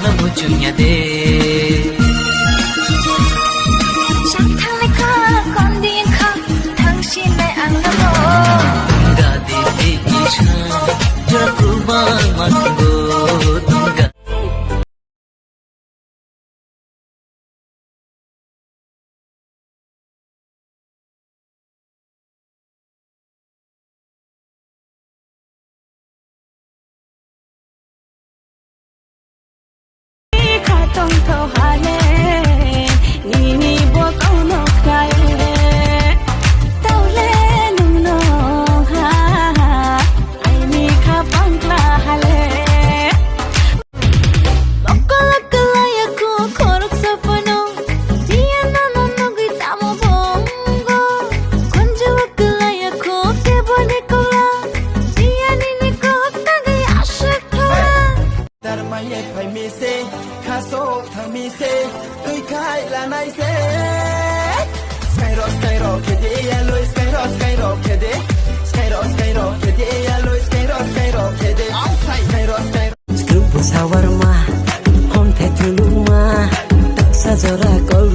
너무 중요해 샹탈레카 건디카 당신의 안가모 동가 디디기차 자꾸만 막고 동가 통통하네 니니 보고 녹나에 떠올래 농농하 아이니 가방글라할래 먹걸라끌라야고 코룩서포노 디아나는 누구이 따모봉고 건조와끌라야고 깨보니콜라 디아니니 걷다가 아쉽다 Darmaye phai mi se khaso thami se ui khai la nai se skyro kede yalo skyro kede skyro kede yalo skyro kede skyro Skrupul sawarma hom te tuluma tak sajora kol